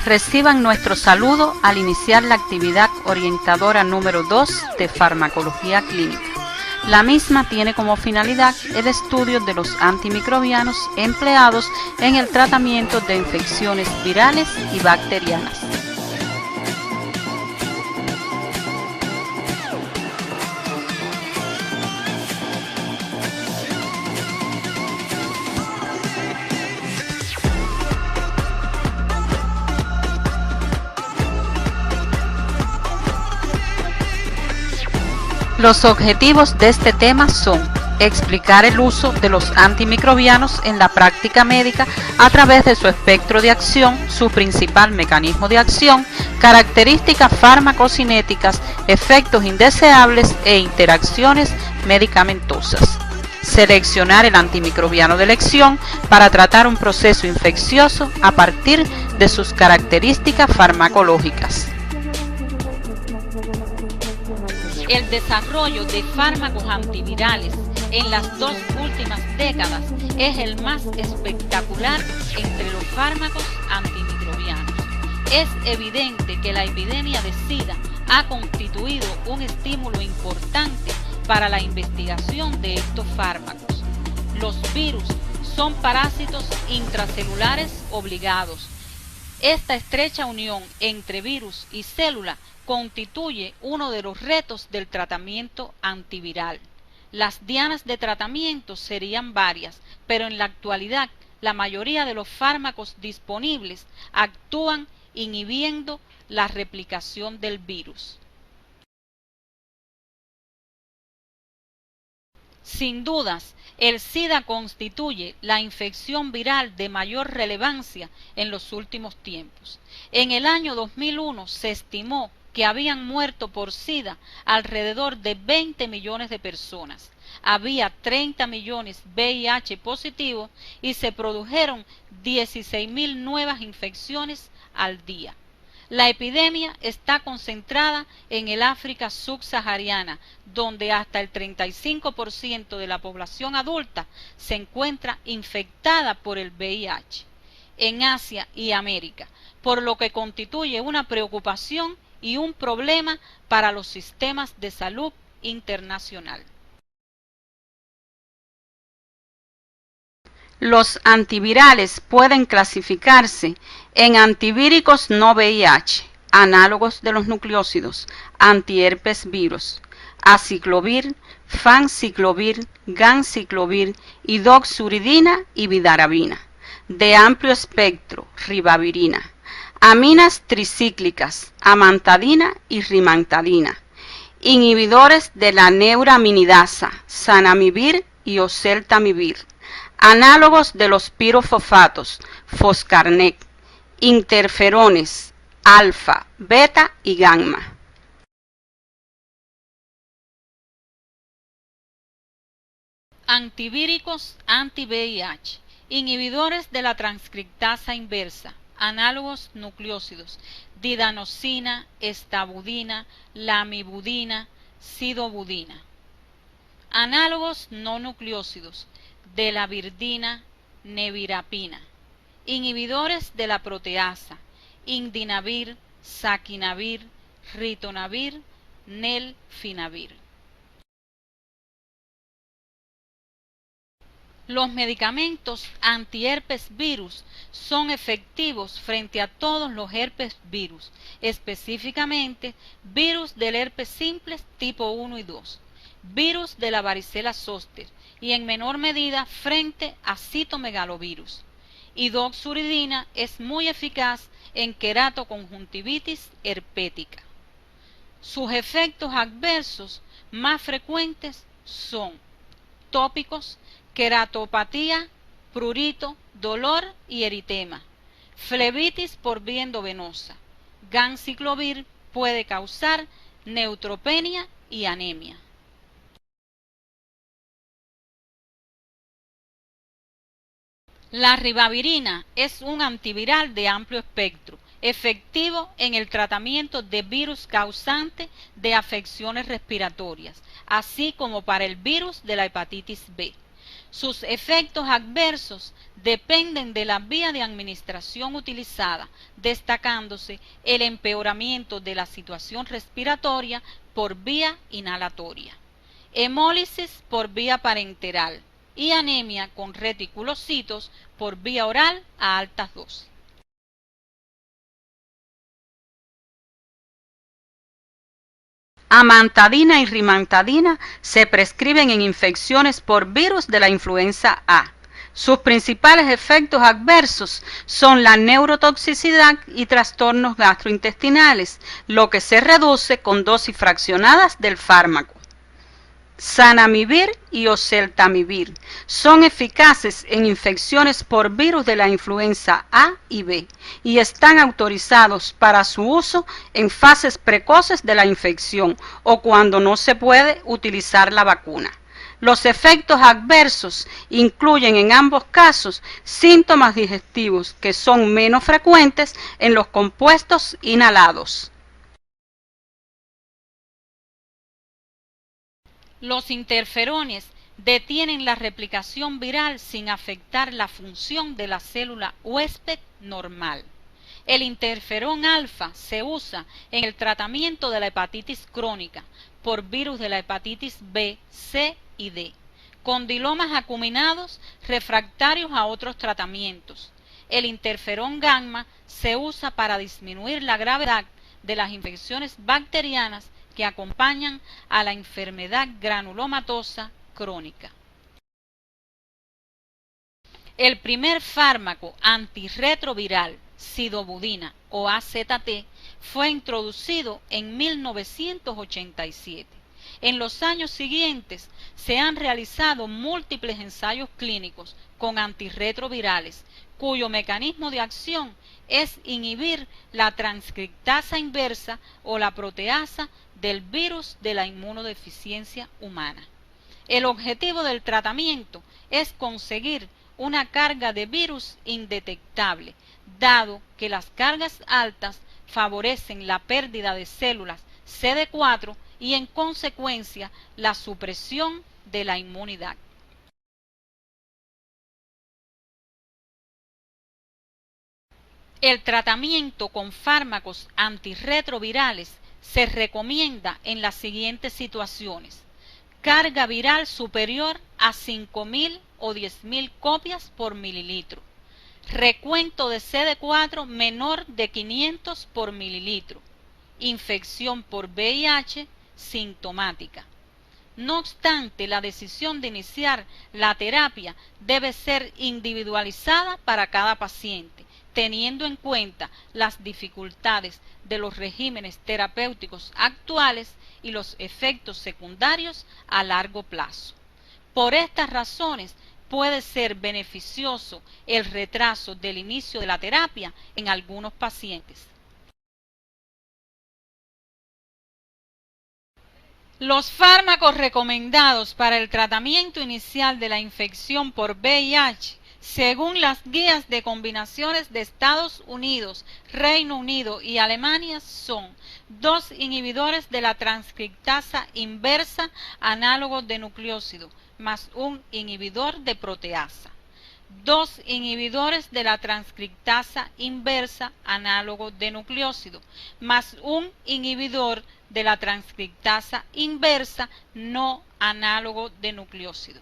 Reciban nuestro saludo al iniciar la actividad orientadora número 2 de farmacología clínica. La misma tiene como finalidad el estudio de los antimicrobianos empleados en el tratamiento de infecciones virales y bacterianas. Los objetivos de este tema son explicar el uso de los antimicrobianos en la práctica médica a través de su espectro de acción, su principal mecanismo de acción, características farmacocinéticas, efectos indeseables e interacciones medicamentosas. Seleccionar el antimicrobiano de elección para tratar un proceso infeccioso a partir de sus características farmacológicas. El desarrollo de fármacos antivirales en las 2 últimas décadas es el más espectacular entre los fármacos antimicrobianos. Es evidente que la epidemia de SIDA ha constituido un estímulo importante para la investigación de estos fármacos. Los virus son parásitos intracelulares obligados. Esta estrecha unión entre virus y célula constituye uno de los retos del tratamiento antiviral. Las dianas de tratamiento serían varias, pero en la actualidad la mayoría de los fármacos disponibles actúan inhibiendo la replicación del virus. Sin dudas, el SIDA constituye la infección viral de mayor relevancia en los últimos tiempos. En el año 2001 se estimó que habían muerto por SIDA alrededor de 20 millones de personas. Había 30 millones VIH positivos y se produjeron 16.000 nuevas infecciones al día. La epidemia está concentrada en el África subsahariana, donde hasta el 35% de la población adulta se encuentra infectada por el VIH. En Asia y América, por lo que constituye una preocupación y un problema para los sistemas de salud internacional. Los antivirales pueden clasificarse en antivíricos no VIH, análogos de los nucleócidos, antiherpes virus, aciclovir, fanciclovir, ganciclovir, idoxuridina y vidarabina, de amplio espectro, ribavirina, aminas tricíclicas, amantadina y rimantadina, inhibidores de la neuraminidasa, zanamivir y oseltamivir, análogos de los pirofosfatos, foscarnet, interferones, alfa, beta y gamma. Antivíricos anti-VIH, inhibidores de la transcriptasa inversa, análogos nucleócidos, didanosina, estabudina, lamivudina, sidobudina. Análogos no nucleócidos, de la virdina, nevirapina, inhibidores de la proteasa, indinavir, saquinavir, ritonavir, nelfinavir. Los medicamentos antiherpes virus son efectivos frente a todos los herpes virus, específicamente virus del herpes simplex tipo 1 y 2, virus de la varicela zoster y en menor medida frente a citomegalovirus. Idoxuridina es muy eficaz en queratoconjuntivitis herpética. Sus efectos adversos más frecuentes son tópicos, queratopatía, prurito, dolor y eritema, flebitis por vía endovenosa. Ganciclovir puede causar neutropenia y anemia. La ribavirina es un antiviral de amplio espectro, efectivo en el tratamiento de virus causante de afecciones respiratorias, así como para el virus de la hepatitis B. Sus efectos adversos dependen de la vía de administración utilizada, destacándose el empeoramiento de la situación respiratoria por vía inhalatoria, hemólisis por vía parenteral y anemia con reticulocitos por vía oral a altas dosis. Amantadina y rimantadina se prescriben en infecciones por virus de la influenza A. Sus principales efectos adversos son la neurotoxicidad y trastornos gastrointestinales, lo que se reduce con dosis fraccionadas del fármaco. Zanamivir y oseltamivir son eficaces en infecciones por virus de la influenza A y B y están autorizados para su uso en fases precoces de la infección o cuando no se puede utilizar la vacuna. Los efectos adversos incluyen en ambos casos síntomas digestivos que son menos frecuentes en los compuestos inhalados. Los interferones detienen la replicación viral sin afectar la función de la célula huésped normal. El interferón alfa se usa en el tratamiento de la hepatitis crónica por virus de la hepatitis B, C y D, condilomas acuminados refractarios a otros tratamientos. El interferón gamma se usa para disminuir la gravedad de las infecciones bacterianas que acompañan a la enfermedad granulomatosa crónica. El primer fármaco antirretroviral, sidobudina o AZT, fue introducido en 1987. En los años siguientes se han realizado múltiples ensayos clínicos con antirretrovirales, cuyo mecanismo de acción es inhibir la transcriptasa inversa o la proteasa del virus de la inmunodeficiencia humana. El objetivo del tratamiento es conseguir una carga de virus indetectable, dado que las cargas altas favorecen la pérdida de células CD4 y en consecuencia la supresión de la inmunidad. El tratamiento con fármacos antirretrovirales se recomienda en las siguientes situaciones: carga viral superior a 5.000 o 10.000 copias por mililitro, recuento de CD4 menor de 500 por mililitro, infección por VIH sintomática. No obstante, la decisión de iniciar la terapia debe ser individualizada para cada paciente, teniendo en cuenta las dificultades de los regímenes terapéuticos actuales y los efectos secundarios a largo plazo. Por estas razones, puede ser beneficioso el retraso del inicio de la terapia en algunos pacientes. Los fármacos recomendados para el tratamiento inicial de la infección por VIH, según las guías de combinaciones de Estados Unidos, Reino Unido y Alemania, son 2 inhibidores de la transcriptasa inversa análogo de nucleósido más un inhibidor de proteasa, 2 inhibidores de la transcriptasa inversa análogo de nucleósido más un inhibidor de la transcriptasa inversa no análogo de nucleósido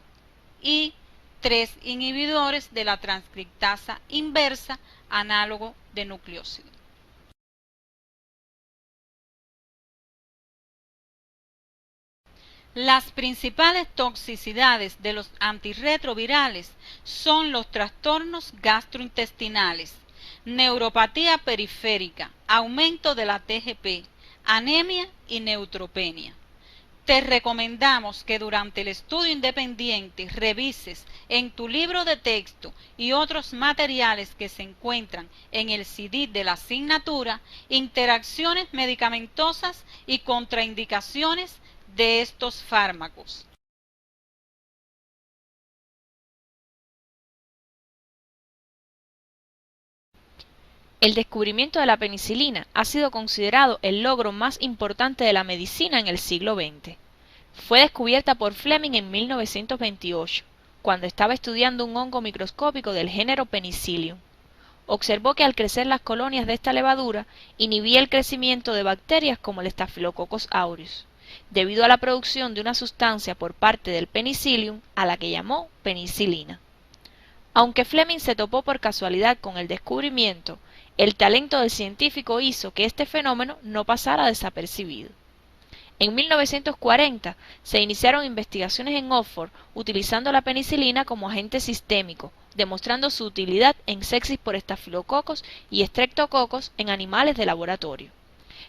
y 3 inhibidores de la transcriptasa inversa análogo de nucleósido. Las principales toxicidades de los antirretrovirales son los trastornos gastrointestinales, neuropatía periférica, aumento de la TGP, anemia y neutropenia. Te recomendamos que durante el estudio independiente revises en tu libro de texto y otros materiales que se encuentran en el CD de la asignatura interacciones medicamentosas y contraindicaciones de estos fármacos. El descubrimiento de la penicilina ha sido considerado el logro más importante de la medicina en el siglo XX. Fue descubierta por Fleming en 1928. cuando estaba estudiando un hongo microscópico del género Penicillium. Observó que al crecer las colonias de esta levadura inhibía el crecimiento de bacterias como el Staphylococcus aureus, debido a la producción de una sustancia por parte del Penicillium a la que llamó penicilina. Aunque Fleming se topó por casualidad con el descubrimiento, el talento del científico hizo que este fenómeno no pasara desapercibido. En 1940 se iniciaron investigaciones en Oxford utilizando la penicilina como agente sistémico, demostrando su utilidad en sepsis por estafilococos y estreptococos en animales de laboratorio.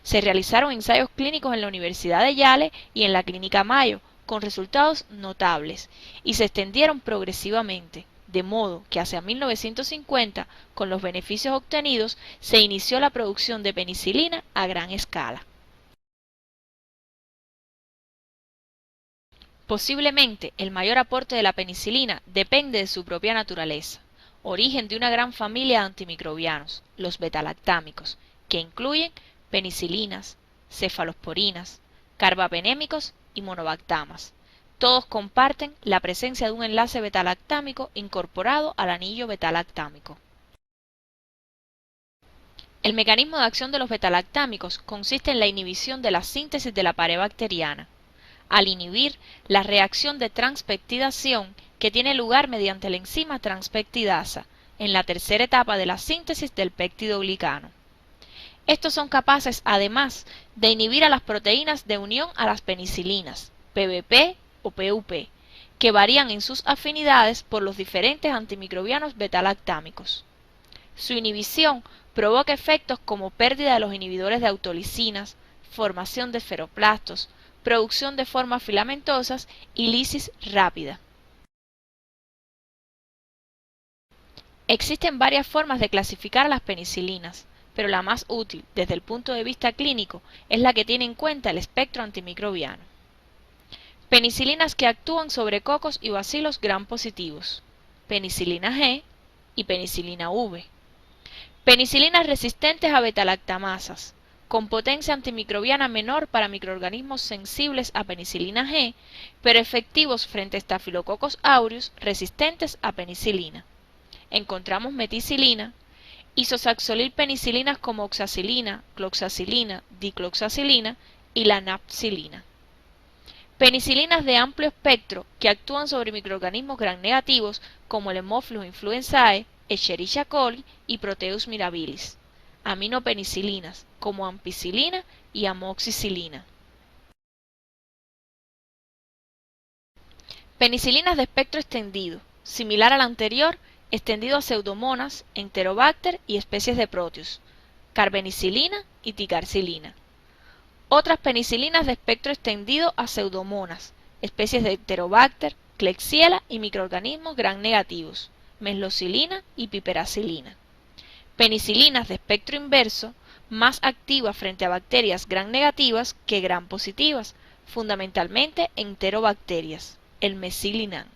Se realizaron ensayos clínicos en la Universidad de Yale y en la Clínica Mayo, con resultados notables, y se extendieron progresivamente, de modo que hacia 1950, con los beneficios obtenidos, se inició la producción de penicilina a gran escala. Posiblemente el mayor aporte de la penicilina depende de su propia naturaleza, origen de una gran familia de antimicrobianos, los betalactámicos, que incluyen penicilinas, cefalosporinas, carbapenémicos y monobactamas. Todos comparten la presencia de un enlace betalactámico incorporado al anillo betalactámico. El mecanismo de acción de los betalactámicos consiste en la inhibición de la síntesis de la pared bacteriana, al inhibir la reacción de transpeptidación que tiene lugar mediante la enzima transpeptidasa, en la tercera etapa de la síntesis del péptido glicano. Estos son capaces, además, de inhibir a las proteínas de unión a las penicilinas, PBP o PUP, que varían en sus afinidades por los diferentes antimicrobianos betalactámicos. Su inhibición provoca efectos como pérdida de los inhibidores de autolisinas, formación de esferoplastos, producción de formas filamentosas y lisis rápida. Existen varias formas de clasificar a las penicilinas, pero la más útil desde el punto de vista clínico es la que tiene en cuenta el espectro antimicrobiano. Penicilinas que actúan sobre cocos y bacilos gram positivos, penicilina G y penicilina V. Penicilinas resistentes a betalactamasas, con potencia antimicrobiana menor para microorganismos sensibles a penicilina G, pero efectivos frente a Staphylococcus aureus resistentes a penicilina. Encontramos meticilina, isosaxolilpenicilinas como oxacilina, cloxacilina, dicloxacilina y la napsilina. Penicilinas de amplio espectro que actúan sobre microorganismos gram negativos como el Haemophilus influenzae, Escherichia coli y Proteus mirabilis. Aminopenicilinas como ampicilina y amoxicilina. Penicilinas de espectro extendido, similar al anterior, extendido a Pseudomonas, Enterobacter y especies de Proteus, carbenicilina y ticarcilina. Otras penicilinas de espectro extendido a Pseudomonas, especies de Enterobacter, Klebsiella y microorganismos gram negativos, meslocilina y piperacilina. Penicilinas de espectro inverso, más activas frente a bacterias gram negativas que gram positivas, fundamentalmente enterobacterias, el mecilinan.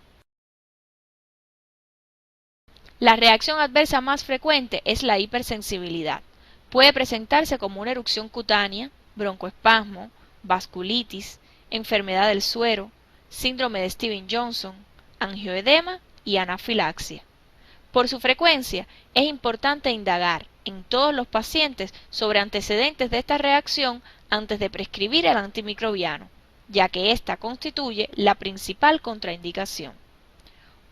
La reacción adversa más frecuente es la hipersensibilidad. Puede presentarse como una erupción cutánea, broncoespasmo, vasculitis, enfermedad del suero, síndrome de Stevens-Johnson, angioedema y anafilaxia. Por su frecuencia, es importante indagar en todos los pacientes sobre antecedentes de esta reacción antes de prescribir el antimicrobiano, ya que ésta constituye la principal contraindicación.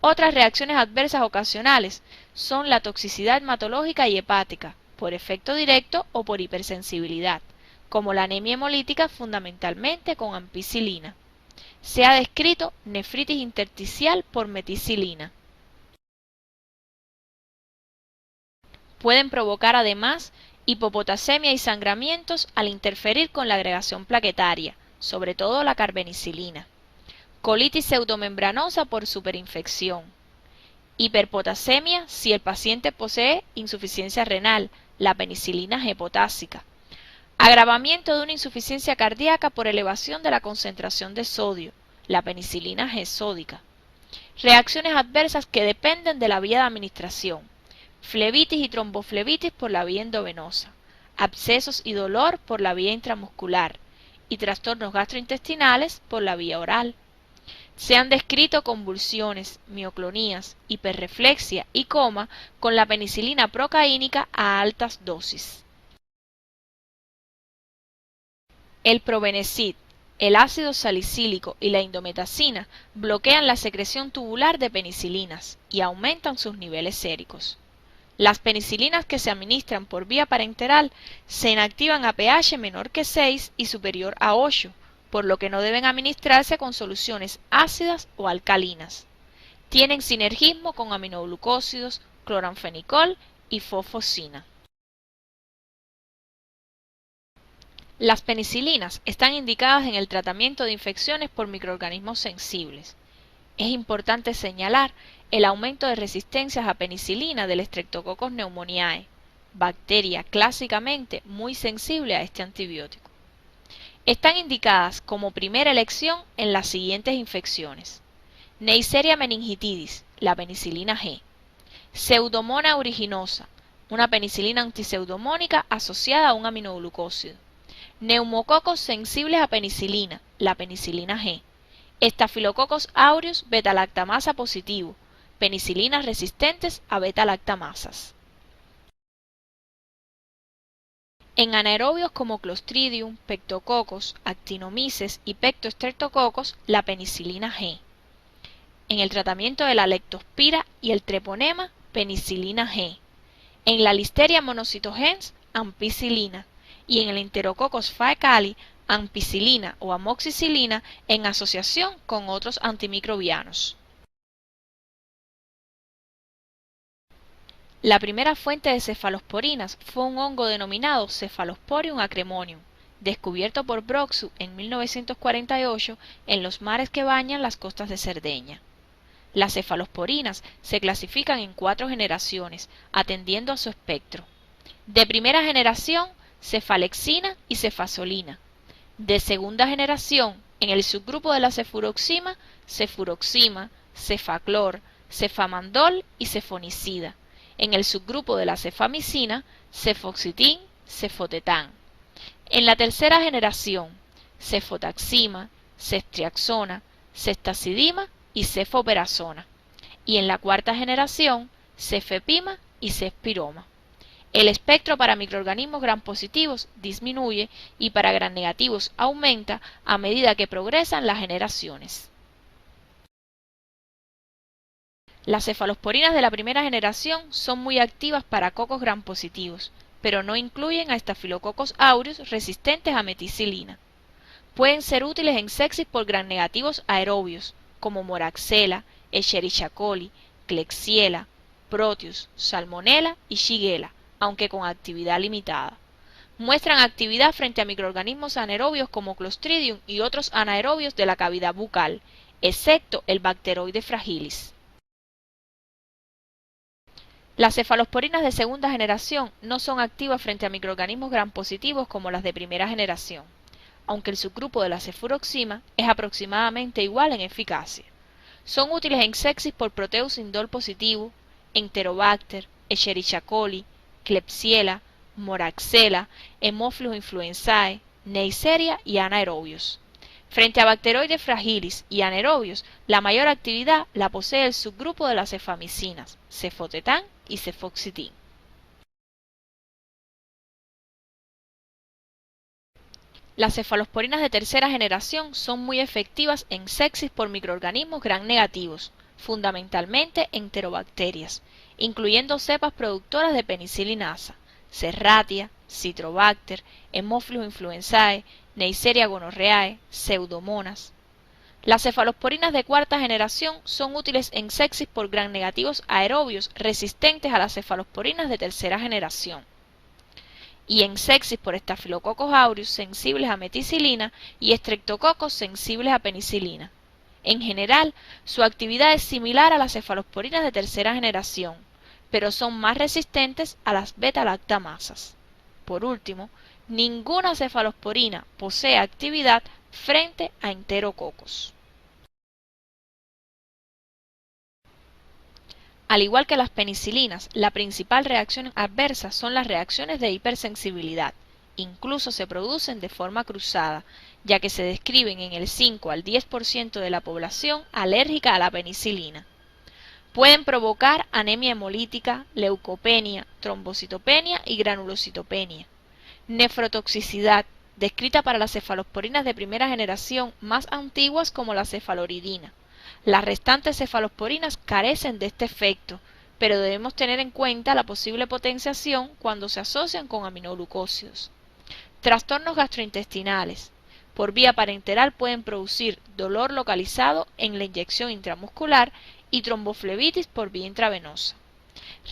Otras reacciones adversas ocasionales son la toxicidad hematológica y hepática, por efecto directo o por hipersensibilidad, como la anemia hemolítica fundamentalmente con ampicilina. Se ha descrito nefritis intersticial por meticilina. Pueden provocar además hipopotasemia y sangramientos al interferir con la agregación plaquetaria, sobre todo la carbenicilina. Colitis pseudomembranosa por superinfección. Hiperpotasemia si el paciente posee insuficiencia renal, la penicilina G potásica. Agravamiento de una insuficiencia cardíaca por elevación de la concentración de sodio, la penicilina G sódica. Reacciones adversas que dependen de la vía de administración. Flebitis y tromboflebitis por la vía endovenosa, abscesos y dolor por la vía intramuscular y trastornos gastrointestinales por la vía oral. Se han descrito convulsiones, mioclonías, hiperreflexia y coma con la penicilina procaínica a altas dosis. El probenecid, el ácido salicílico y la indometacina bloquean la secreción tubular de penicilinas y aumentan sus niveles séricos. Las penicilinas que se administran por vía parenteral se inactivan a pH menor que 6 y superior a 8, por lo que no deben administrarse con soluciones ácidas o alcalinas. Tienen sinergismo con aminoglucósidos, cloranfenicol y fosfocina. Las penicilinas están indicadas en el tratamiento de infecciones por microorganismos sensibles. Es importante señalar el aumento de resistencias a penicilina del Streptococcus pneumoniae, bacteria clásicamente muy sensible a este antibiótico. Están indicadas como primera elección en las siguientes infecciones: Neisseria meningitidis, la penicilina G; Pseudomonas aeruginosa, una penicilina antipseudomónica asociada a un aminoglucósido; neumococos sensibles a penicilina, la penicilina G; Staphylococcus aureus beta-lactamasa positivo, penicilinas resistentes a beta-lactamasas. En anaerobios como Clostridium, Pectococcus, Actinomyces y Pectostreptococcus, la penicilina G. En el tratamiento de la leptospira y el treponema, penicilina G. En la Listeria monocytogenes, ampicilina. Y en el Enterococcus faecali, ampicilina o amoxicilina en asociación con otros antimicrobianos. La primera fuente de cefalosporinas fue un hongo denominado Cephalosporium acremonium, descubierto por Broxu en 1948 en los mares que bañan las costas de Cerdeña. Las cefalosporinas se clasifican en 4 generaciones, atendiendo a su espectro. De primera generación, cefalexina y cefazolina. De segunda generación, en el subgrupo de la cefuroxima, cefuroxima, cefaclor, cefamandol y cefonicida. En el subgrupo de la cefamicina, cefoxitin, cefotetán. En la tercera generación, cefotaxima, ceftriaxona, ceftazidima y cefoperazona. Y en la cuarta generación, cefepima y cefpiroma. El espectro para microorganismos gram positivos disminuye y para gram negativos aumenta a medida que progresan las generaciones. Las cefalosporinas de la primera generación son muy activas para cocos gram positivos, pero no incluyen a Staphylococcus aureus resistentes a meticilina. Pueden ser útiles en sepsis por gram negativos aerobios, como Moraxella, Escherichia coli, Klebsiella, Proteus, Salmonella y Shigella, aunque con actividad limitada. Muestran actividad frente a microorganismos anaerobios como Clostridium y otros anaerobios de la cavidad bucal, excepto el Bacteroides fragilis. Las cefalosporinas de segunda generación no son activas frente a microorganismos gram positivos como las de primera generación, aunque el subgrupo de la cefuroxima es aproximadamente igual en eficacia. Son útiles en sepsis por Proteus indol positivo, Enterobacter, Escherichia coli, Klebsiella, Moraxella, Haemophilus influenzae, Neisseria y anaerobios. Frente a Bacteroides fragilis y anaerobios, la mayor actividad la posee el subgrupo de las cefamicinas, cefotetán y cefoxitin. Las cefalosporinas de tercera generación son muy efectivas en sepsis por microorganismos gram negativos, fundamentalmente enterobacterias, incluyendo cepas productoras de penicilinasa, Serratia, Citrobacter, Haemophilus influenzae, Neisseria gonorrhoeae, Pseudomonas. Las cefalosporinas de cuarta generación son útiles en sepsis por gram negativos aerobios resistentes a las cefalosporinas de tercera generación, y en sepsis por Staphylococcus aureus sensibles a meticilina y Streptococcus sensibles a penicilina. En general, su actividad es similar a las cefalosporinas de tercera generación, pero son más resistentes a las beta-lactamasas. Por último, ninguna cefalosporina posee actividad frente a enterococos. Al igual que las penicilinas, la principal reacción adversa son las reacciones de hipersensibilidad, incluso se producen de forma cruzada, ya que se describen en el 5 al 10% de la población alérgica a la penicilina. Pueden provocar anemia hemolítica, leucopenia, trombocitopenia y granulocitopenia. Nefrotoxicidad, descrita para las cefalosporinas de primera generación más antiguas como la cefaloridina. Las restantes cefalosporinas carecen de este efecto, pero debemos tener en cuenta la posible potenciación cuando se asocian con aminoglucósidos. Trastornos gastrointestinales. Por vía parenteral pueden producir dolor localizado en la inyección intramuscular y tromboflebitis por vía intravenosa.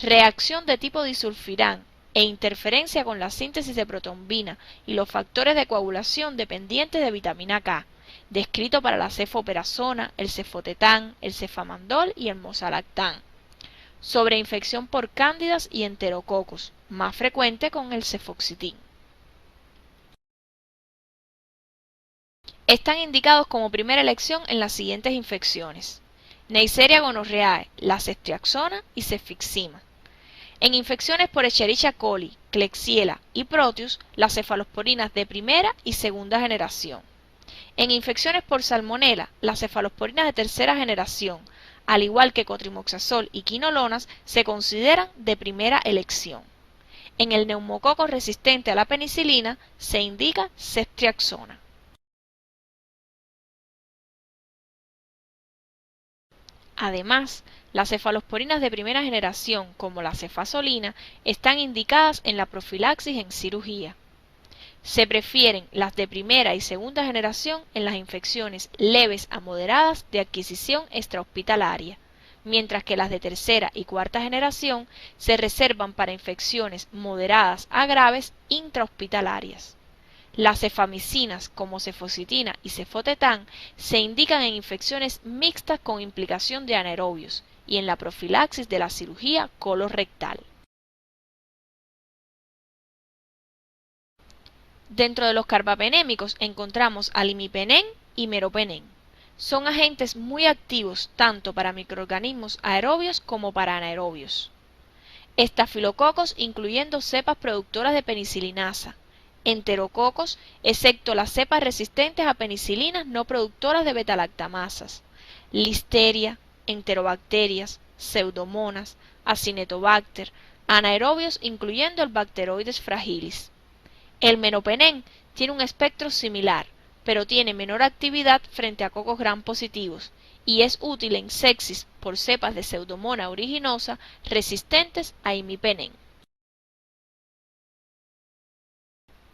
Reacción de tipo disulfirán e interferencia con la síntesis de protombina y los factores de coagulación dependientes de vitamina K, descrito para la cefoperazona, el cefotetán, el cefamandol y el mosalactán. Sobreinfección por cándidas y enterococos, más frecuente con el cefoxitín. Están indicados como primera elección en las siguientes infecciones: Neisseria gonorrhoeae, la ceftriaxona y cefixima. En infecciones por Escherichia coli, Klebsiella y Proteus, las cefalosporinas de primera y segunda generación. En infecciones por Salmonella, las cefalosporinas de tercera generación, al igual que cotrimoxazol y quinolonas, se consideran de primera elección. En el neumococo resistente a la penicilina se indica ceftriaxona. Además, las cefalosporinas de primera generación, como la cefazolina, están indicadas en la profilaxis en cirugía. Se prefieren las de primera y segunda generación en las infecciones leves a moderadas de adquisición extrahospitalaria, mientras que las de tercera y cuarta generación se reservan para infecciones moderadas a graves intrahospitalarias. Las cefamicinas, como cefocitina y cefotetán, se indican en infecciones mixtas con implicación de anaerobios y en la profilaxis de la cirugía colorectal. Dentro de los carbapenémicos encontramos al imipenem y meropenem. Son agentes muy activos tanto para microorganismos aerobios como para anaerobios. Estafilococos, incluyendo cepas productoras de penicilinasa. Enterococos, excepto las cepas resistentes a penicilinas no productoras de betalactamasas. Listeria, enterobacterias, pseudomonas, acinetobacter, anaerobios incluyendo el Bacteroides fragilis. El meropenem tiene un espectro similar, pero tiene menor actividad frente a cocos gram positivos y es útil en sepsis por cepas de Pseudomonas aeruginosa resistentes a imipenem.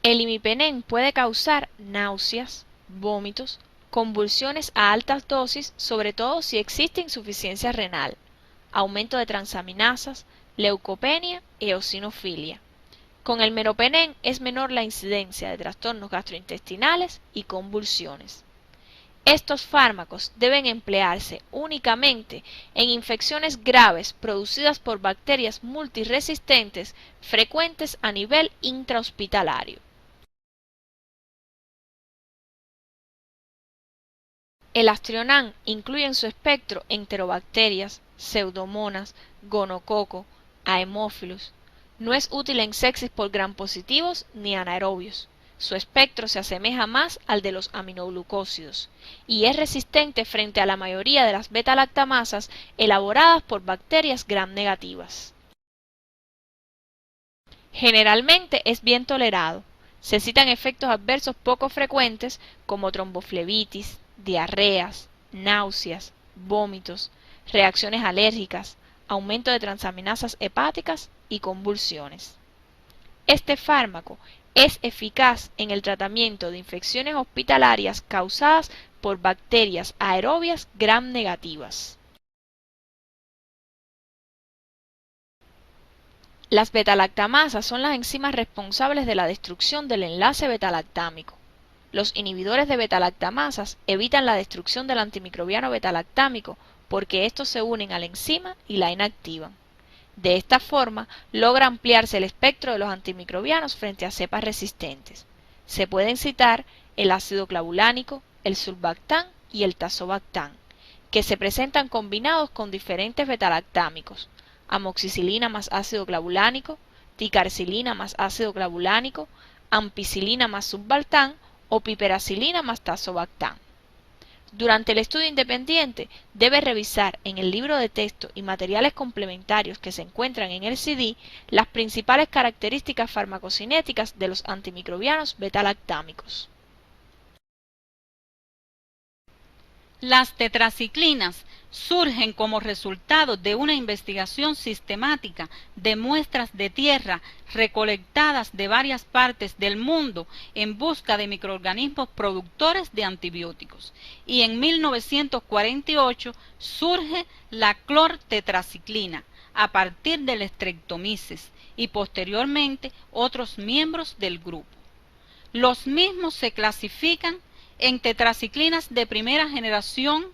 El imipenem puede causar náuseas, vómitos, convulsiones a altas dosis, sobre todo si existe insuficiencia renal, aumento de transaminasas, leucopenia e eosinofilia. Con el meropenem es menor la incidencia de trastornos gastrointestinales y convulsiones. Estos fármacos deben emplearse únicamente en infecciones graves producidas por bacterias multiresistentes frecuentes a nivel intrahospitalario. El Astrionam incluye en su espectro enterobacterias, pseudomonas, gonococo, haemophilus. No es útil en sepsis por gram positivos ni anaerobios. Su espectro se asemeja más al de los aminoglucósidos y es resistente frente a la mayoría de las beta-lactamasas elaboradas por bacterias gram negativas. Generalmente es bien tolerado. Se citan efectos adversos poco frecuentes como tromboflebitis, diarreas, náuseas, vómitos, reacciones alérgicas, aumento de transaminasas hepáticas y convulsiones. Este fármaco es eficaz en el tratamiento de infecciones hospitalarias causadas por bacterias aerobias gram negativas. Las betalactamasas son las enzimas responsables de la destrucción del enlace betalactámico. Los inhibidores de betalactamasas evitan la destrucción del antimicrobiano betalactámico porque estos se unen a la enzima y la inactivan. De esta forma, logra ampliarse el espectro de los antimicrobianos frente a cepas resistentes. Se pueden citar el ácido clavulánico, el sulbactán y el tazobactán, que se presentan combinados con diferentes betalactámicos, amoxicilina más ácido clavulánico, ticarcilina más ácido clavulánico, ampicilina más sulbactam o piperacilina más tazobactam. Durante el estudio independiente, debe revisar en el libro de texto y materiales complementarios que se encuentran en el CD las principales características farmacocinéticas de los antimicrobianos beta-lactámicos. Las tetraciclinas surgen como resultado de una investigación sistemática de muestras de tierra recolectadas de varias partes del mundo en busca de microorganismos productores de antibióticos. Y en 1948 surge la clortetraciclina a partir del Streptomyces y posteriormente otros miembros del grupo. Los mismos se clasifican en tetraciclinas de primera generación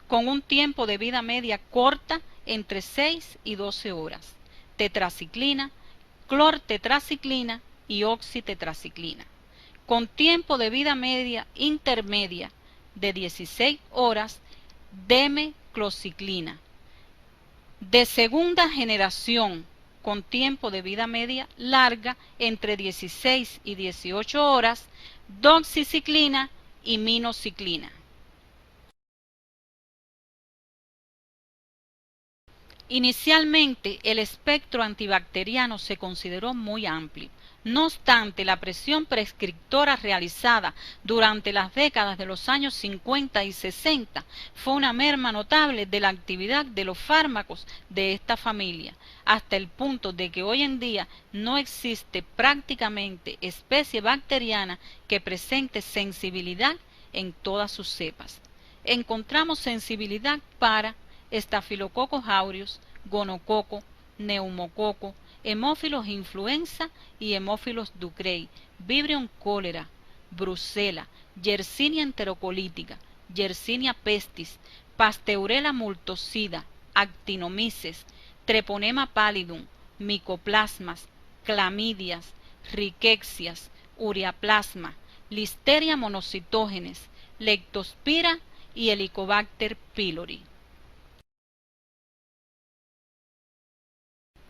con un tiempo de vida media corta entre 6 y 12 horas, tetraciclina, clortetraciclina y oxitetraciclina, con tiempo de vida media intermedia de 16 horas, demeclociclina, de segunda generación con tiempo de vida media larga entre 16 y 18 horas, doxiciclina y minociclina. Inicialmente, el espectro antibacteriano se consideró muy amplio. No obstante, la presión prescriptora realizada durante las décadas de los años 50 y 60 fue una merma notable de la actividad de los fármacos de esta familia, hasta el punto de que hoy en día no existe prácticamente especie bacteriana que presente sensibilidad en todas sus cepas. Encontramos sensibilidad para Staphylococcus aureus, gonococo, neumococo, hemófilos influenza y hemófilos ducreyi, Vibrio cholera, Brucella, Yersinia enterocolítica, Yersinia pestis, Pasteurella multocida, Actinomyces, Treponema pallidum, Mycoplasmas, clamidias, riquexias, ureaplasma, Listeria monocytogenes, Leptospira y Helicobacter pylori.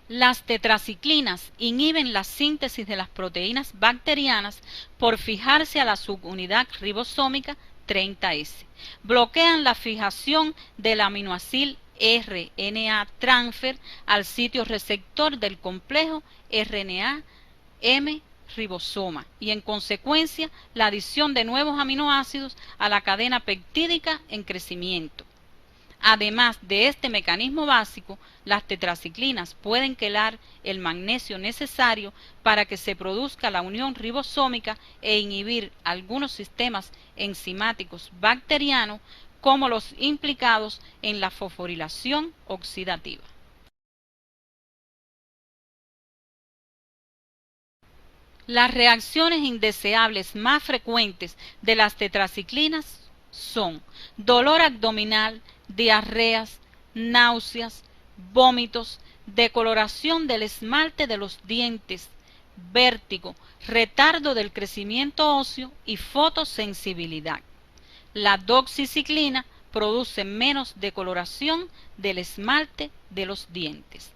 Las tetraciclinas inhiben la síntesis de las proteínas bacterianas por fijarse a la subunidad ribosómica 30S. Bloquean la fijación del aminoácido RNA transfer al sitio receptor del complejo RNA-M ribosoma y en consecuencia la adición de nuevos aminoácidos a la cadena peptídica en crecimiento. Además de este mecanismo básico, las tetraciclinas pueden quelar el magnesio necesario para que se produzca la unión ribosómica e inhibir algunos sistemas enzimáticos bacterianos como los implicados en la fosforilación oxidativa. Las reacciones indeseables más frecuentes de las tetraciclinas son dolor abdominal, diarreas, náuseas, vómitos, decoloración del esmalte de los dientes, vértigo, retardo del crecimiento óseo y fotosensibilidad. La doxiciclina produce menos decoloración del esmalte de los dientes.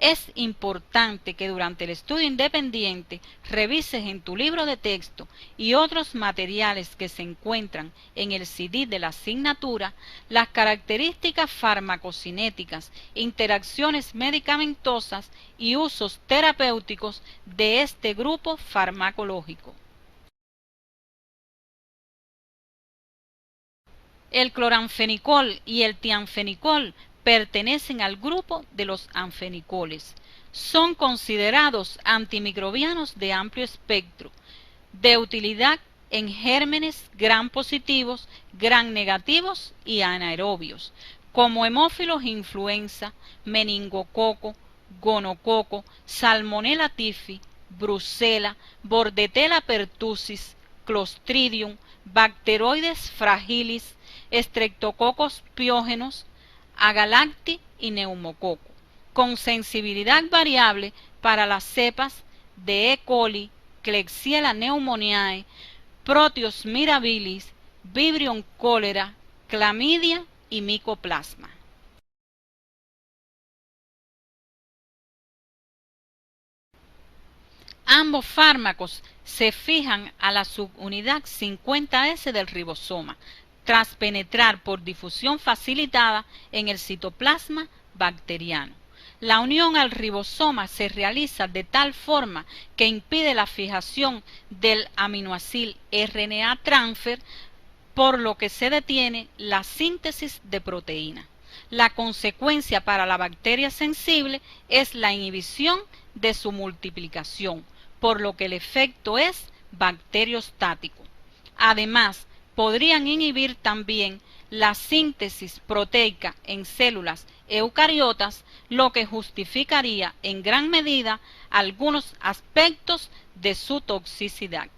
Es importante que durante el estudio independiente revises en tu libro de texto y otros materiales que se encuentran en el CD de la asignatura las características farmacocinéticas, interacciones medicamentosas y usos terapéuticos de este grupo farmacológico. El cloranfenicol y el tianfenicol pertenecen al grupo de los anfenicoles. Son considerados antimicrobianos de amplio espectro, de utilidad en gérmenes gram positivos, gram negativos y anaerobios, como hemófilos influenza, meningococo, gonococo, salmonella typhi, brucella, bordetella pertussis, clostridium, bacteroides fragilis, streptococos piógenos, agalacti y neumococo, con sensibilidad variable para las cepas de E. coli, Klebsiella pneumoniae, Proteus mirabilis, Vibrio cholera, clamidia y micoplasma. Ambos fármacos se fijan a la subunidad 50S del ribosoma, tras penetrar por difusión facilitada en el citoplasma bacteriano. La unión al ribosoma se realiza de tal forma que impide la fijación del aminoácido RNA transfer, por lo que se detiene la síntesis de proteína. La consecuencia para la bacteria sensible es la inhibición de su multiplicación, por lo que el efecto es bacteriostático. Además, podrían inhibir también la síntesis proteica en células eucariotas, lo que justificaría en gran medida algunos aspectos de su toxicidad.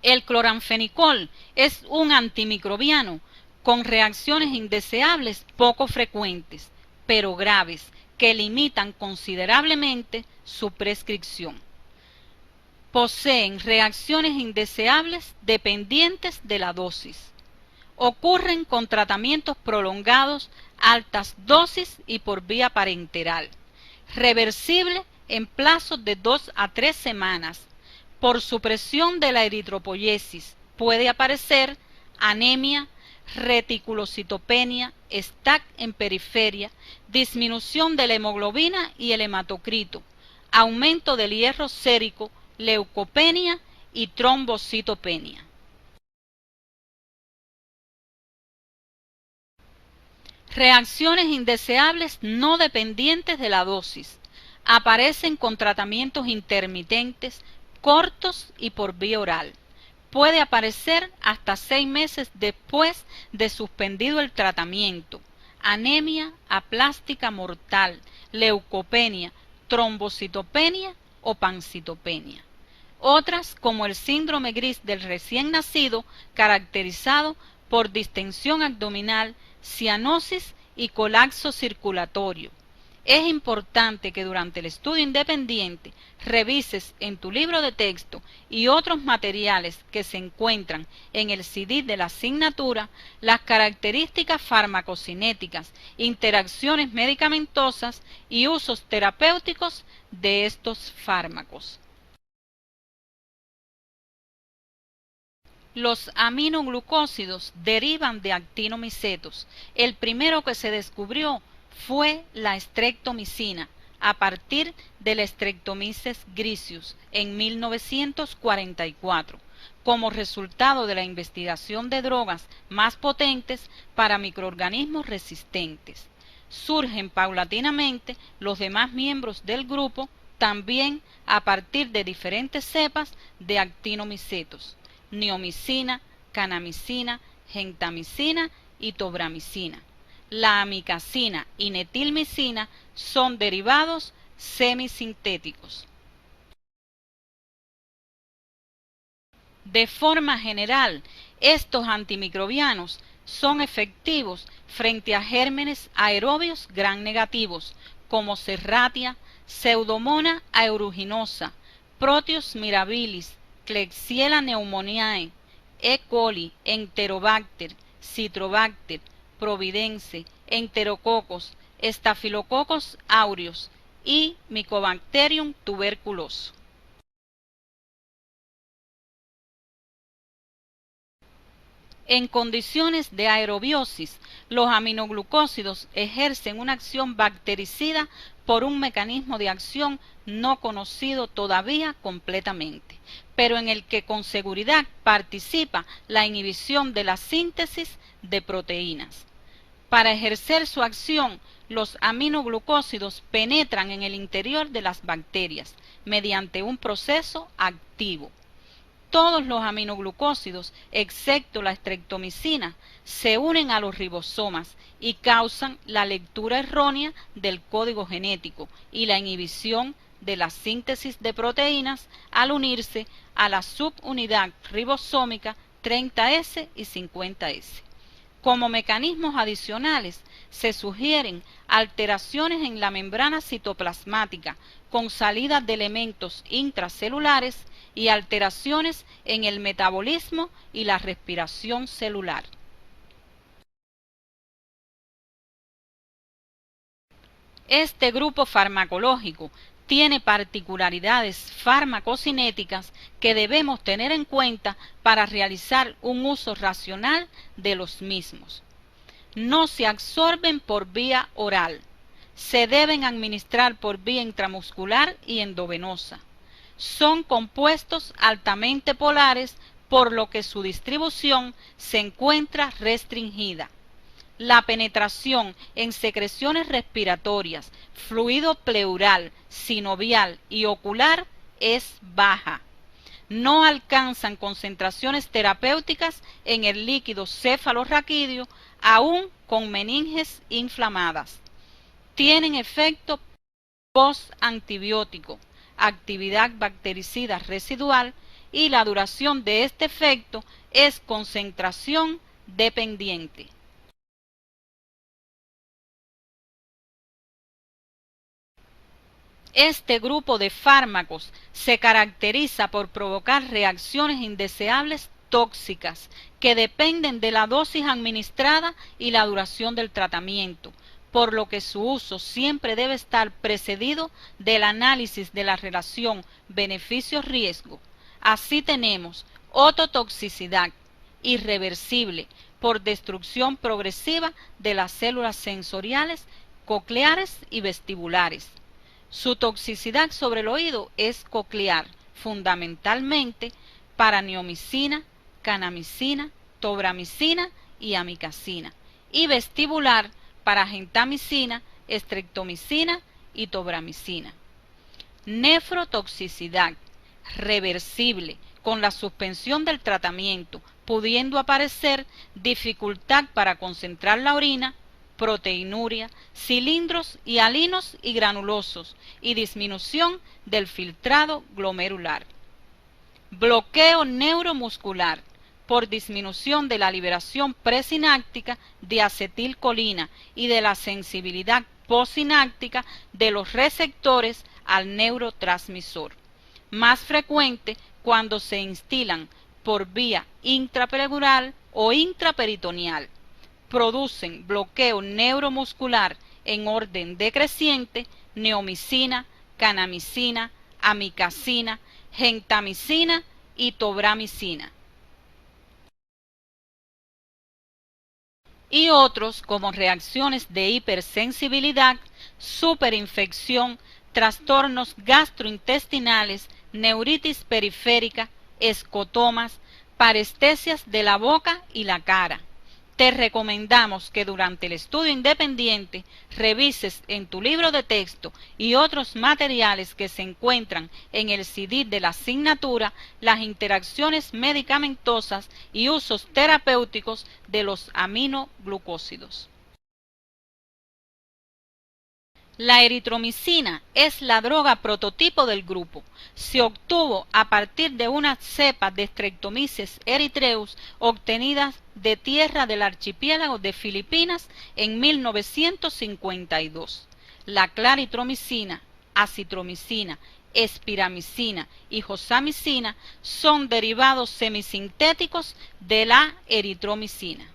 El cloranfenicol es un antimicrobiano con reacciones indeseables poco frecuentes, pero graves, que limitan considerablemente su prescripción. Poseen reacciones indeseables dependientes de la dosis. Ocurren con tratamientos prolongados, altas dosis y por vía parenteral. Reversible en plazos de 2 a 3 semanas. Por supresión de la eritropoyesis puede aparecer anemia, reticulocitopenia, STAC en periferia, disminución de la hemoglobina y el hematocrito, aumento del hierro sérico, leucopenia y trombocitopenia. Reacciones indeseables no dependientes de la dosis. Aparecen con tratamientos intermitentes, cortos y por vía oral. Puede aparecer hasta 6 meses después de suspendido el tratamiento. Anemia aplástica mortal, leucopenia, trombocitopenia o pancitopenia. Otras, como el síndrome gris del recién nacido, caracterizado por distensión abdominal, cianosis y colapso circulatorio. Es importante que durante el estudio independiente revises en tu libro de texto y otros materiales que se encuentran en el CD de la asignatura las características farmacocinéticas, interacciones medicamentosas y usos terapéuticos de estos fármacos. Los aminoglucósidos derivan de actinomicetos. El primero que se descubrió fue la streptomicina a partir del Streptomyces griseus en 1944, como resultado de la investigación de drogas más potentes para microorganismos resistentes. Surgen paulatinamente los demás miembros del grupo también a partir de diferentes cepas de actinomicetos: neomicina, kanamicina, gentamicina y tobramicina. La amicacina y metilmicina son derivados semisintéticos. De forma general, estos antimicrobianos son efectivos frente a gérmenes aerobios gram negativos como Serratia, Pseudomonas aeruginosa, Proteus mirabilis, Klebsiella pneumoniae, E. coli, Enterobacter, Citrobacter, Providence, Enterococos, Staphylococcus aureus y Mycobacterium tuberculoso. En condiciones de aerobiosis, los aminoglucósidos ejercen una acción bactericida por un mecanismo de acción no conocido todavía completamente, pero en el que con seguridad participa la inhibición de la síntesis de proteínas. Para ejercer su acción, los aminoglucósidos penetran en el interior de las bacterias mediante un proceso activo. Todos los aminoglucósidos, excepto la streptomicina, se unen a los ribosomas y causan la lectura errónea del código genético y la inhibición de la síntesis de proteínas al unirse a la subunidad ribosómica 30S y 50S. Como mecanismos adicionales, se sugieren alteraciones en la membrana citoplasmática con salida de elementos intracelulares y alteraciones en el metabolismo y la respiración celular. Este grupo farmacológico tiene particularidades farmacocinéticas que debemos tener en cuenta para realizar un uso racional de los mismos. No se absorben por vía oral. Se deben administrar por vía intramuscular y endovenosa. Son compuestos altamente polares, por lo que su distribución se encuentra restringida. La penetración en secreciones respiratorias, fluido pleural, sinovial y ocular es baja. No alcanzan concentraciones terapéuticas en el líquido cefalorraquídeo, aún con meninges inflamadas. Tienen efecto postantibiótico, actividad bactericida residual, y la duración de este efecto es concentración dependiente. Este grupo de fármacos se caracteriza por provocar reacciones indeseables tóxicas que dependen de la dosis administrada y la duración del tratamiento, por lo que su uso siempre debe estar precedido del análisis de la relación beneficio-riesgo. Así tenemos ototoxicidad irreversible por destrucción progresiva de las células sensoriales, cocleares y vestibulares. Su toxicidad sobre el oído es coclear, fundamentalmente para neomicina, kanamicina, tobramicina y amikacina, y vestibular para gentamicina, estreptomicina y tobramicina. Nefrotoxicidad reversible con la suspensión del tratamiento, pudiendo aparecer dificultad para concentrar la orina, proteinuria, cilindros hialinos y granulosos y disminución del filtrado glomerular. Bloqueo neuromuscular por disminución de la liberación presináptica de acetilcolina y de la sensibilidad postsináptica de los receptores al neurotransmisor. Más frecuente cuando se instilan por vía intrapleural o intraperitoneal. Producen bloqueo neuromuscular en orden decreciente, neomicina, kanamicina, amikacina, gentamicina y tobramicina. Y otros como reacciones de hipersensibilidad, superinfección, trastornos gastrointestinales, neuritis periférica, escotomas, parestesias de la boca y la cara. Te recomendamos que durante el estudio independiente revises en tu libro de texto y otros materiales que se encuentran en el CD de la asignatura las interacciones medicamentosas y usos terapéuticos de los aminoglucósidos. La eritromicina es la droga prototipo del grupo. Se obtuvo a partir de una cepa de Streptomyces erythraeus obtenidas de tierra del archipiélago de Filipinas en 1952. La claritromicina, acitromicina, espiramicina y josamicina son derivados semisintéticos de la eritromicina.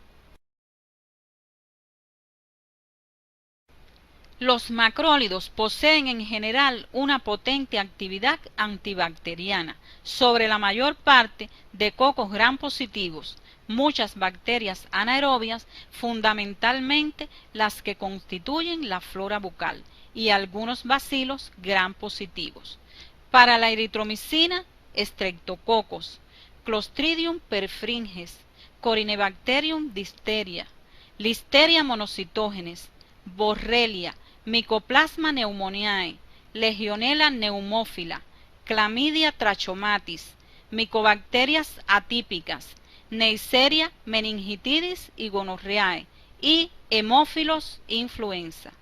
Los macrólidos poseen en general una potente actividad antibacteriana sobre la mayor parte de cocos gram positivos, muchas bacterias anaerobias, fundamentalmente las que constituyen la flora bucal, y algunos bacilos gram positivos. Para la eritromicina, Streptococcus, Clostridium perfringens, Corynebacterium difteria, Listeria monocytogenes, Borrelia, Mycoplasma pneumoniae, Legionella pneumófila, Clamidia trachomatis, Mycobacterias atípicas, Neisseria meningitidis y gonorreae, y Hemófilos influenza.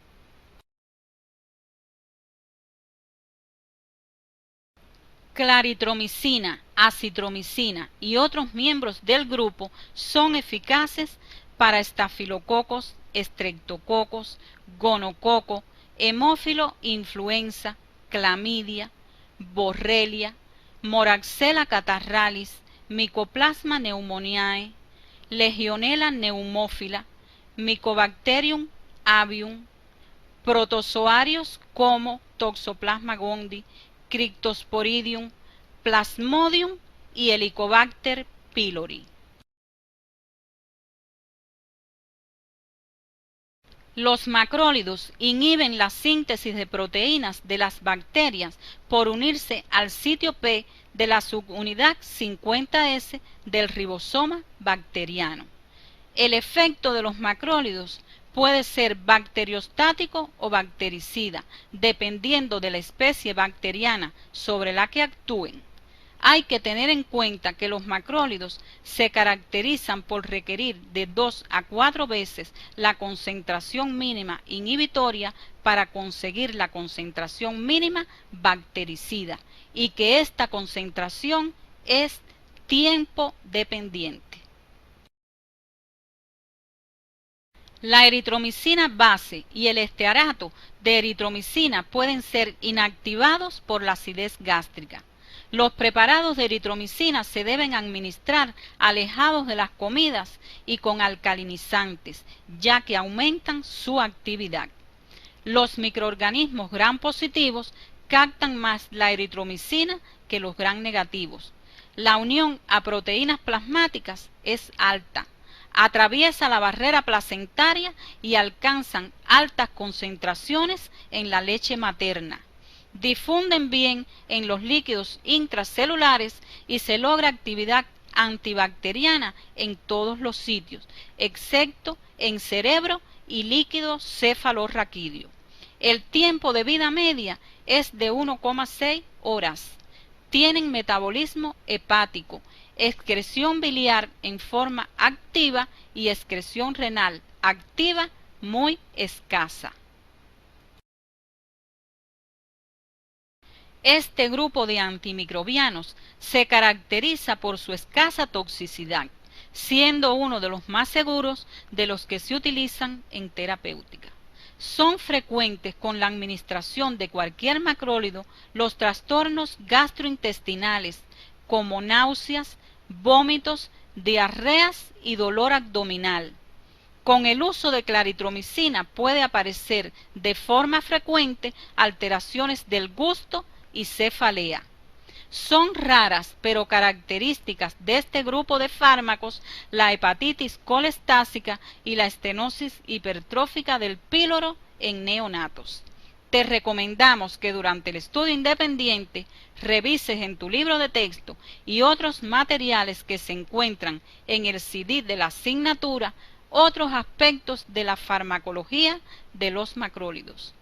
Claritromicina, acitromicina y otros miembros del grupo son eficaces para estafilococos, estreptococos, gonococo, hemófilo influenza, clamidia, borrelia, moraxella catarrhalis, Mycoplasma pneumoniae, Legionella pneumófila, Mycobacterium avium, protozoarios como Toxoplasma gondii, Cryptosporidium, Plasmodium y Helicobacter pylori. Los macrólidos inhiben la síntesis de proteínas de las bacterias por unirse al sitio P de la subunidad 50S del ribosoma bacteriano. El efecto de los macrólidos puede ser bacteriostático o bactericida, dependiendo de la especie bacteriana sobre la que actúen. Hay que tener en cuenta que los macrólidos se caracterizan por requerir de 2 a 4 veces la concentración mínima inhibitoria para conseguir la concentración mínima bactericida, y que esta concentración es tiempo dependiente. La eritromicina base y el estearato de eritromicina pueden ser inactivados por la acidez gástrica. Los preparados de eritromicina se deben administrar alejados de las comidas y con alcalinizantes, ya que aumentan su actividad. Los microorganismos gram positivos captan más la eritromicina que los gram negativos. La unión a proteínas plasmáticas es alta. Atraviesa la barrera placentaria y alcanzan altas concentraciones en la leche materna. Difunden bien en los líquidos intracelulares y se logra actividad antibacteriana en todos los sitios, excepto en cerebro y líquido cefalorraquídeo. El tiempo de vida media es de 1,6 horas. Tienen metabolismo hepático, excreción biliar en forma activa y excreción renal activa muy escasa. Este grupo de antimicrobianos se caracteriza por su escasa toxicidad, siendo uno de los más seguros de los que se utilizan en terapéutica. Son frecuentes con la administración de cualquier macrólido los trastornos gastrointestinales como náuseas, vómitos, diarreas y dolor abdominal. Con el uso de claritromicina puede aparecer de forma frecuente alteraciones del gusto y cefalea. Son raras pero características de este grupo de fármacos la hepatitis colestásica y la estenosis hipertrófica del píloro en neonatos. Te recomendamos que durante el estudio independiente revises en tu libro de texto y otros materiales que se encuentran en el CD de la asignatura otros aspectos de la farmacología de los macrólidos.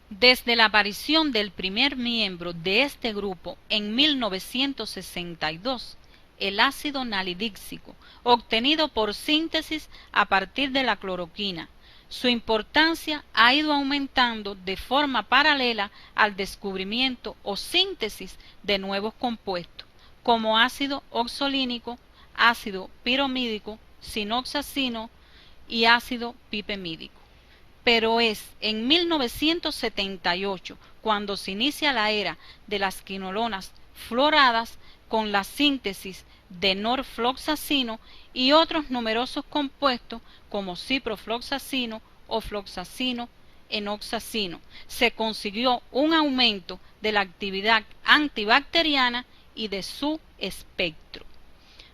Desde la aparición del primer miembro de este grupo en 1962, el ácido nalidíxico, obtenido por síntesis a partir de la cloroquina, su importancia ha ido aumentando de forma paralela al descubrimiento o síntesis de nuevos compuestos, como ácido oxolínico, ácido pirimídico, sinoxacino y ácido pipemídico. Pero es en 1978 cuando se inicia la era de las quinolonas fluoradas con la síntesis de norfloxacino y otros numerosos compuestos como ciprofloxacino, ofloxacino, enoxacino. Se consiguió un aumento de la actividad antibacteriana y de su espectro.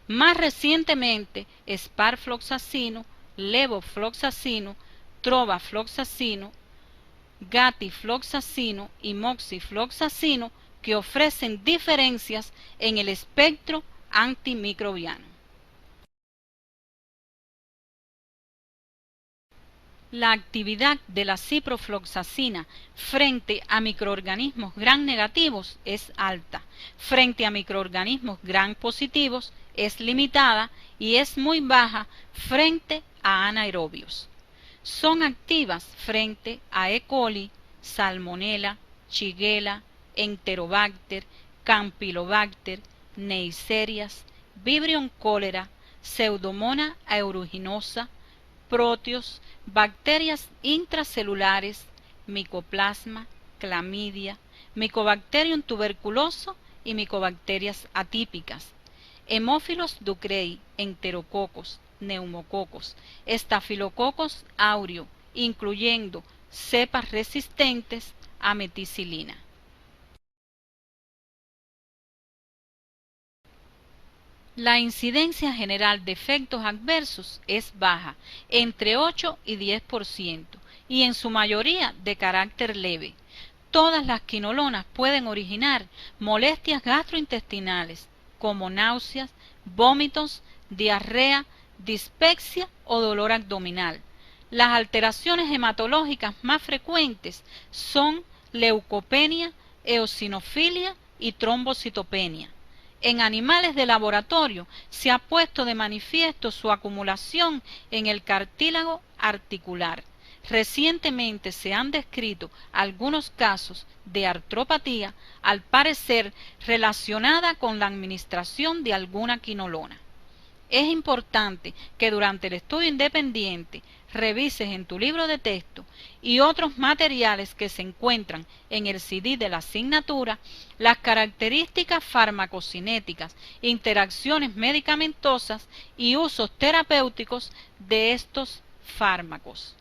Más recientemente, sparfloxacino, levofloxacino, trovafloxacino, gatifloxacino y moxifloxacino que ofrecen diferencias en el espectro antimicrobiano. La actividad de la ciprofloxacina frente a microorganismos gram negativos es alta, frente a microorganismos gram positivos es limitada y es muy baja frente a anaerobios. Son activas frente a E. coli, Salmonella, Shigella, Enterobacter, Campylobacter, Neisseриas, Vibrio cholera, Pseudomonas aeruginosa, Proteus, bacterias intracelulares, Mycoplasma, Clamidia, Mycobacterium tuberculoso y Mycobacterias atípicas, Hemófilos ducreyi, Enterococos, neumococos, Staphylococcus aureus, incluyendo cepas resistentes a meticilina. La incidencia general de efectos adversos es baja, entre 8 y 10%, y en su mayoría de carácter leve. Todas las quinolonas pueden originar molestias gastrointestinales, como náuseas, vómitos, diarrea, dispepsia o dolor abdominal. Las alteraciones hematológicas más frecuentes son leucopenia, eosinofilia y trombocitopenia. En animales de laboratorio se ha puesto de manifiesto su acumulación en el cartílago articular. Recientemente se han descrito algunos casos de artropatía, al parecer relacionada con la administración de alguna quinolona. Es importante que durante el estudio independiente revises en tu libro de texto y otros materiales que se encuentran en el CD de la asignatura las características farmacocinéticas, interacciones medicamentosas y usos terapéuticos de estos fármacos.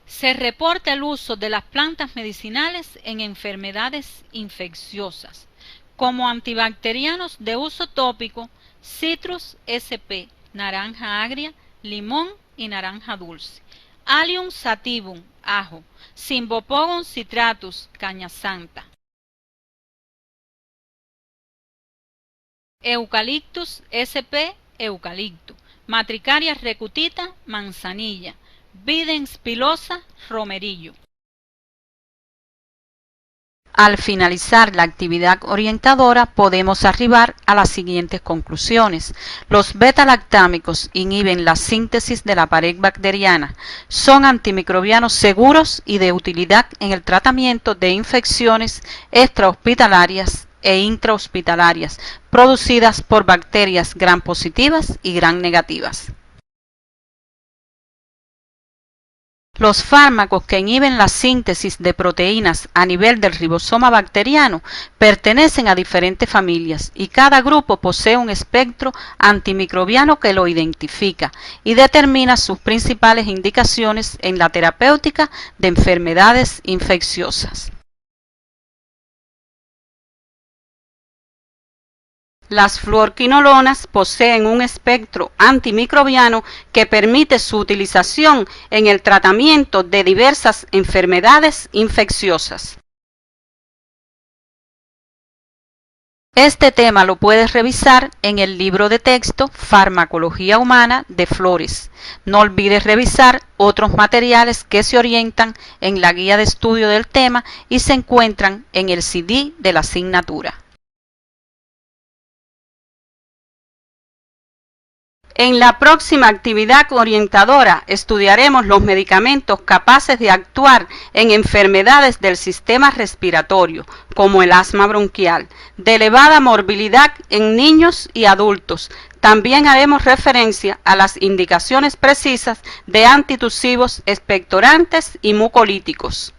Se reporta el uso de las plantas medicinales en enfermedades infecciosas, como antibacterianos de uso tópico, Citrus sp, naranja agria, limón y naranja dulce, Allium sativum, ajo, Cymbopogon citratus, caña santa, Eucalyptus sp, eucalipto, Matricaria recutita, manzanilla, Videns pilosa, romerillo. Al finalizar la actividad orientadora podemos arribar a las siguientes conclusiones. Los beta-lactámicos inhiben la síntesis de la pared bacteriana, son antimicrobianos seguros y de utilidad en el tratamiento de infecciones extrahospitalarias e intrahospitalarias producidas por bacterias gram positivas y gram negativas. Los fármacos que inhiben la síntesis de proteínas a nivel del ribosoma bacteriano pertenecen a diferentes familias y cada grupo posee un espectro antimicrobiano que lo identifica y determina sus principales indicaciones en la terapéutica de enfermedades infecciosas. Las fluorquinolonas poseen un espectro antimicrobiano que permite su utilización en el tratamiento de diversas enfermedades infecciosas. Este tema lo puedes revisar en el libro de texto Farmacología Humana de Flores. No olvides revisar otros materiales que se orientan en la guía de estudio del tema y se encuentran en el CD de la asignatura. En la próxima actividad orientadora estudiaremos los medicamentos capaces de actuar en enfermedades del sistema respiratorio, como el asma bronquial, de elevada morbilidad en niños y adultos. También haremos referencia a las indicaciones precisas de antitusivos, expectorantes y mucolíticos.